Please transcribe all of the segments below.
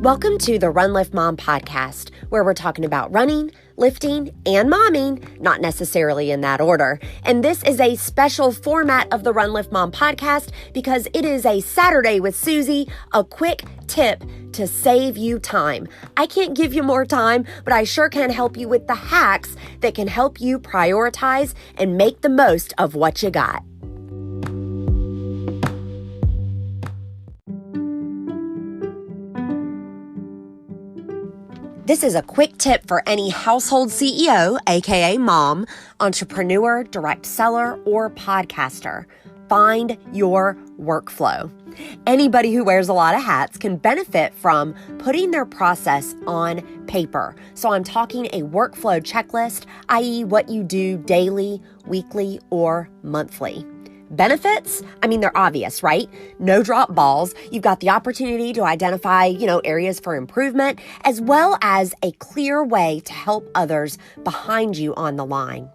Welcome to the Run Lift Mom podcast, where we're talking about running, lifting, and momming, not necessarily in that order. And this is a special format of the Run Lift Mom podcast because it is a Saturday with Susie, a quick tip to save you time. I can't give you more time, but I sure can help you with the hacks that can help you prioritize and make the most of what you got. This is a quick tip for any household CEO, aka mom, entrepreneur, direct seller, or podcaster. Find your workflow. Anybody who wears a lot of hats can benefit from putting their process on paper. So I'm talking a workflow checklist, i.e. what you do daily, weekly, or monthly. Benefits? I mean, they're obvious, right? No drop balls. You've got the opportunity to identify, areas for improvement, as well as a clear way to help others behind you on the line.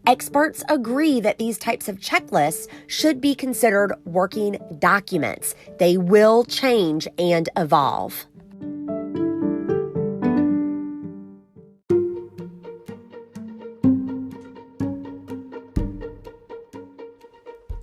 Experts agree that these types of checklists should be considered working documents. They will change and evolve.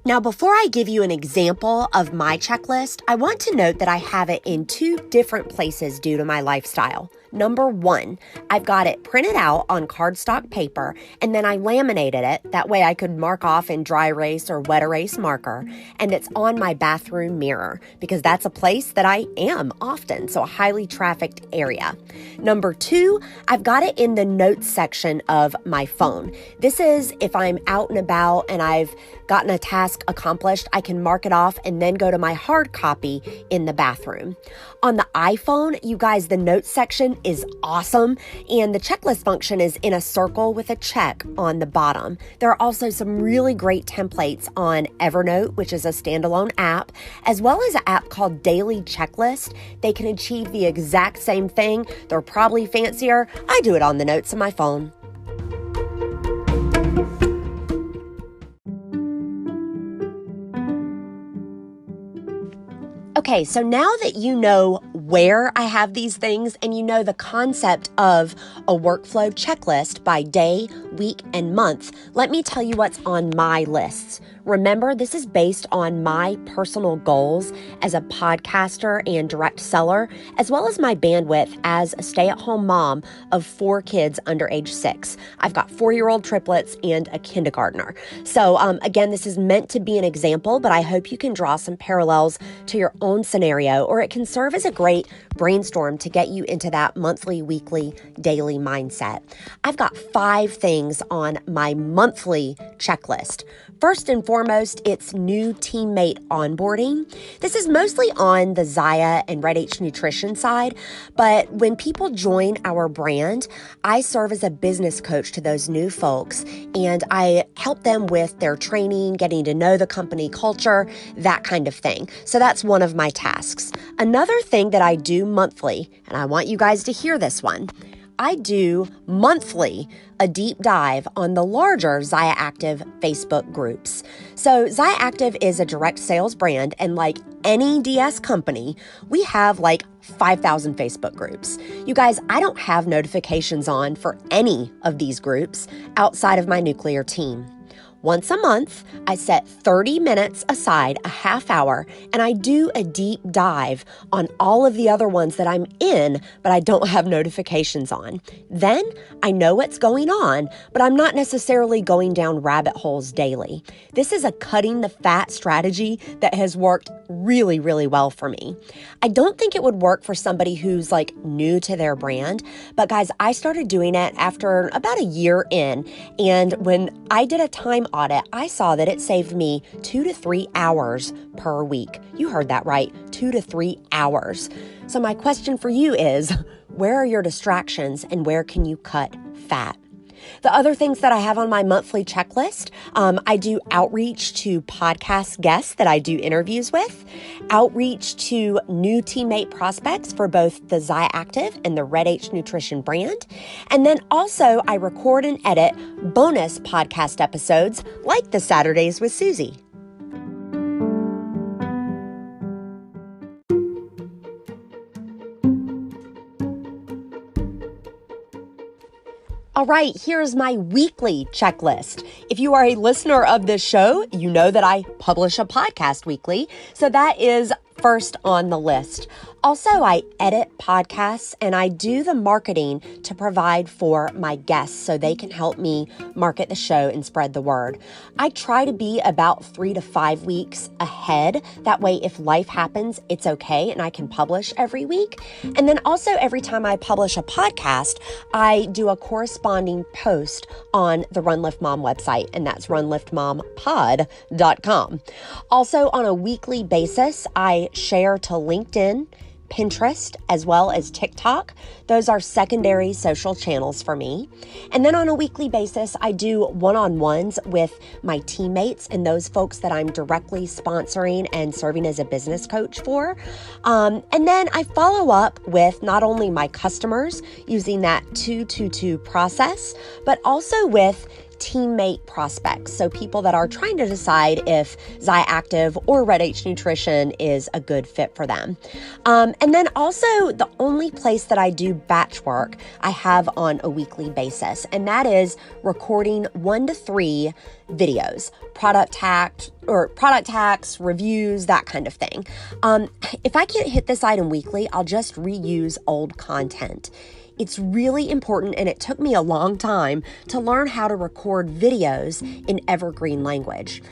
Now, before I give you an example of my checklist, I want to note that I have it in two different places due to my lifestyle. Number one, I've got it printed out on cardstock paper, and then I laminated it. That way I could mark off in dry erase or wet erase marker, and it's on my bathroom mirror because that's a place that I am often, so a highly trafficked area. Number two, I've got it in the notes section of my phone. This is if I'm out and about and I've gotten a task accomplished, I can mark it off and then go to my hard copy in the bathroom. On the iPhone, you guys, the notes section is awesome, and the checklist function is in a circle with a check on the bottom. There are also some really great templates on Evernote, which is a standalone app, as well as an app called Daily Checklist. They can achieve the exact same thing. They're probably fancier. I do it on the notes on my phone. Okay, so now that you know where I have these things and you know the concept of a workflow checklist by day, week, and month, let me tell you what's on my lists. Remember, this is based on my personal goals as a podcaster and direct seller, as well as my bandwidth as a stay-at-home mom of 4 kids under age 6. I've got 4-year-old triplets and a kindergartner. So again, this is meant to be an example, but I hope you can draw some parallels to your own scenario, or it can serve as a great brainstorm to get you into that monthly, weekly, daily mindset. I've got 5 things on my monthly checklist. First and foremost, it's new teammate onboarding. This is mostly on the Zaya and Red H Nutrition side, but when people join our brand, I serve as a business coach to those new folks, and I help them with their training, getting to know the company culture, that kind of thing. So that's one of my tasks. Another thing that I do monthly, and I want you guys to hear this one, I do monthly a deep dive on the larger Zaya Active Facebook groups. So Zaya Active is a direct sales brand, and like any DS company, we have like 5,000 Facebook groups. You guys, I don't have notifications on for any of these groups outside of my nuclear team. Once a month, I set 30 minutes aside, a half hour, and I do a deep dive on all of the other ones that I'm in, but I don't have notifications on. Then I know what's going on, but I'm not necessarily going down rabbit holes daily. This is a cutting the fat strategy that has worked really, really well for me. I don't think it would work for somebody who's like new to their brand, but guys, I started doing it after about a year in, and when I did a time audit, I saw that it saved me 2 to 3 hours per week. You heard that right, 2 to 3 hours. So my question for you is, where are your distractions and where can you cut fat? The other things that I have on my monthly checklist, I do outreach to podcast guests that I do interviews with, outreach to new teammate prospects for both the Zaya Active and the Red H Nutrition brand. And then also I record and edit bonus podcast episodes like the Saturdays with Susie. All right, here's my weekly checklist. If you are a listener of this show, you know that I publish a podcast weekly, so that is first on the list. Also, I edit podcasts and I do the marketing to provide for my guests so they can help me market the show and spread the word. I try to be about 3 to 5 weeks ahead. That way, if life happens, it's okay and I can publish every week. And then also every time I publish a podcast, I do a corresponding post on the Run Lift Mom website, and that's runliftmompod.com. Also, on a weekly basis, I share to LinkedIn, Pinterest, as well as TikTok. Those are secondary social channels for me. And then on a weekly basis, I do one-on-ones with my teammates and those folks that I'm directly sponsoring and serving as a business coach for. And then I follow up with not only my customers using that 2-2-2 process, but also with teammate prospects. So people that are trying to decide if Zyactive or Red H Nutrition is a good fit for them. And then also the only place that I do batch work I have on a weekly basis, and that is recording 1 to 3 videos, product hacks, reviews, that kind of thing. If I can't hit this item weekly, I'll just reuse old content. It's really important, and it took me a long time to learn how to record videos in evergreen language.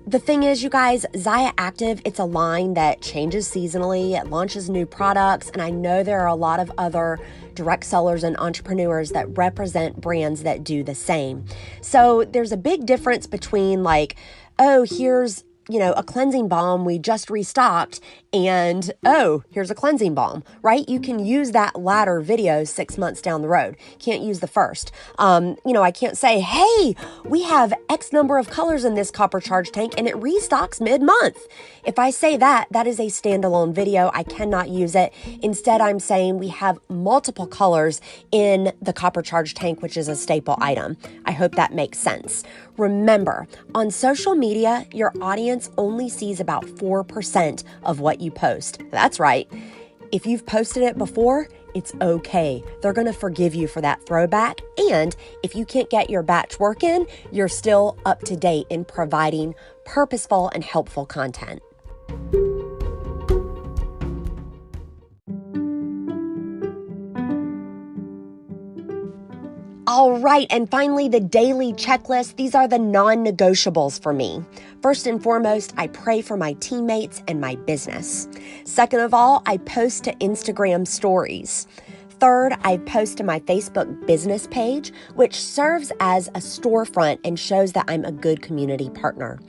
The thing is, you guys, Zyactive, it's a line that changes seasonally. It launches new products, and I know there are a lot of other direct sellers and entrepreneurs that represent brands that do the same. So there's a big difference between like, oh, here's a cleansing balm we just restocked, and oh, here's a cleansing balm, right? You can use that latter video 6 months down the road. Can't use the first. I can't say, hey, we have X number of colors in this copper charge tank and it restocks mid-month. If I say that, that is a standalone video. I cannot use it. Instead, I'm saying we have multiple colors in the copper charge tank, which is a staple item. I hope that makes sense. Remember, on social media, your audience only sees about 4% of what you post. That's right. If you've posted it before, it's okay. They're going to forgive you for that throwback. And if you can't get your batch work in, you're still up to date in providing purposeful and helpful content. All right, and finally, the daily checklist. These are the non-negotiables for me. First and foremost, I pray for my teammates and my business. Second of all, I post to Instagram stories. Third, I post to my Facebook business page, which serves as a storefront and shows that I'm a good community partner.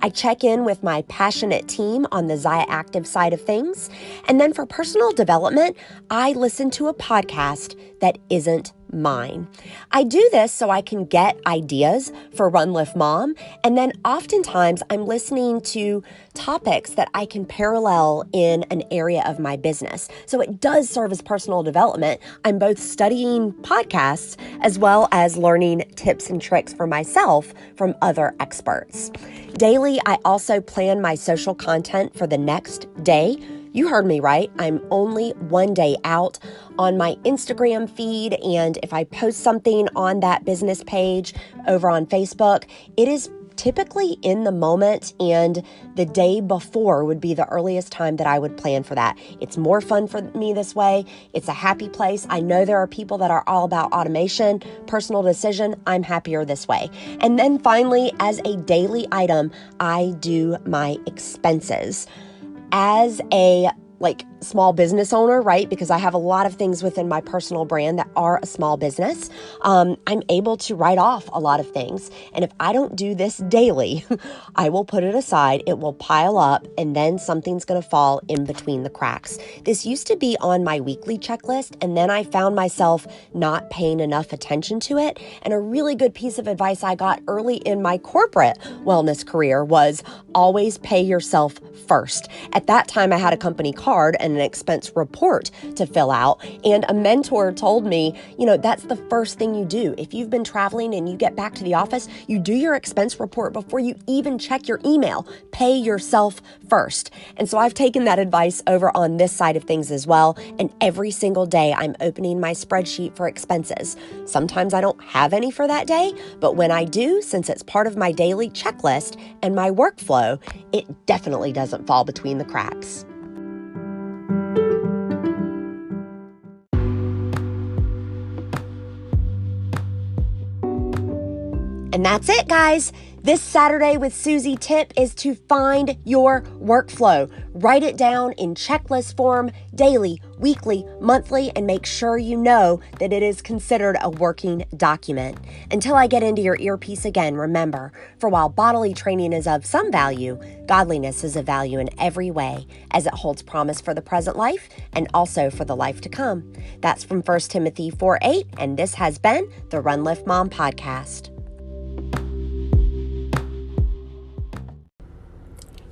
I check in with my passionate team on the Zyactive side of things. And then for personal development, I listen to a podcast that isn't mine. I do this so I can get ideas for Run Lift Mom, and then oftentimes I'm listening to topics that I can parallel in an area of my business. So it does serve as personal development. I'm both studying podcasts as well as learning tips and tricks for myself from other experts. Daily, I also plan my social content for the next day. You heard me right. I'm only one day out on my Instagram feed, and if I post something on that business page over on Facebook, it is typically in the moment, and the day before would be the earliest time that I would plan for that. It's more fun for me this way. It's a happy place. I know there are people that are all about automation, personal decision. I'm happier this way. And then finally, as a daily item, I do my expenses. As a small business owner, right? Because I have a lot of things within my personal brand that are a small business. I'm able to write off a lot of things. And if I don't do this daily, I will put it aside. It will pile up, and then something's going to fall in between the cracks. This used to be on my weekly checklist, and then I found myself not paying enough attention to it. And a really good piece of advice I got early in my corporate wellness career was always pay yourself first. At that time, I had a company called card and an expense report to fill out. And a mentor told me, that's the first thing you do. If you've been traveling and you get back to the office, you do your expense report before you even check your email. Pay yourself first. And so I've taken that advice over on this side of things as well. And every single day I'm opening my spreadsheet for expenses. Sometimes I don't have any for that day, but when I do, since it's part of my daily checklist and my workflow, it definitely doesn't fall between the cracks. And that's it, guys. This Saturday with Susie tip is to find your workflow. Write it down in checklist form, daily, weekly, monthly, and make sure you know that it is considered a working document. Until I get into your earpiece again, remember, for while bodily training is of some value, godliness is of value in every way, as it holds promise for the present life and also for the life to come. That's from 1 Timothy 4:8, and this has been the Run Lift Mom podcast.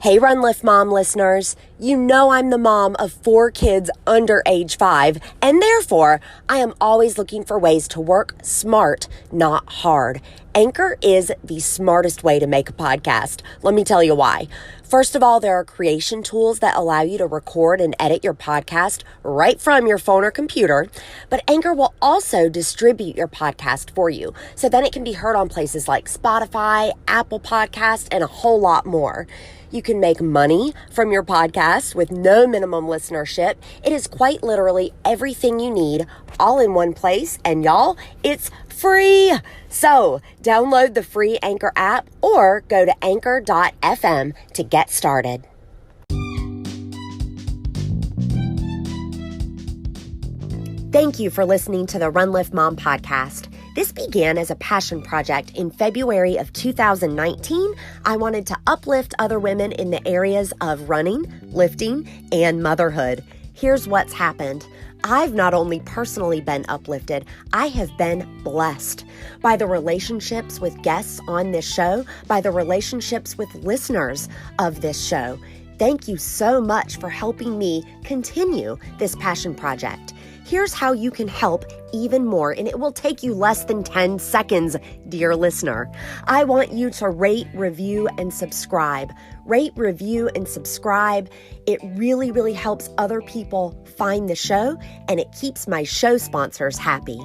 Hey, Run Lift Mom listeners, you know I'm the mom of 4 kids under age 5, and therefore I am always looking for ways to work smart, not hard. Anchor is the smartest way to make a podcast. Let me tell you why. First of all, there are creation tools that allow you to record and edit your podcast right from your phone or computer, but Anchor will also distribute your podcast for you, so then it can be heard on places like Spotify, Apple Podcasts, and a whole lot more. You can make money from your podcast with no minimum listenership. It is quite literally everything you need all in one place. And y'all, it's free. So download the free Anchor app or go to anchor.fm to get started. Thank you for listening to the Run Lift Mom podcast. This began as a passion project in February of 2019. I wanted to uplift other women in the areas of running, lifting, and motherhood. Here's what's happened. I've not only personally been uplifted, I have been blessed by the relationships with guests on this show, by the relationships with listeners of this show. Thank you so much for helping me continue this passion project. Here's how you can help even more, and it will take you less than 10 seconds, dear listener. I want you to rate, review, and subscribe. Rate, review, and subscribe. It really, really helps other people find the show, and it keeps my show sponsors happy.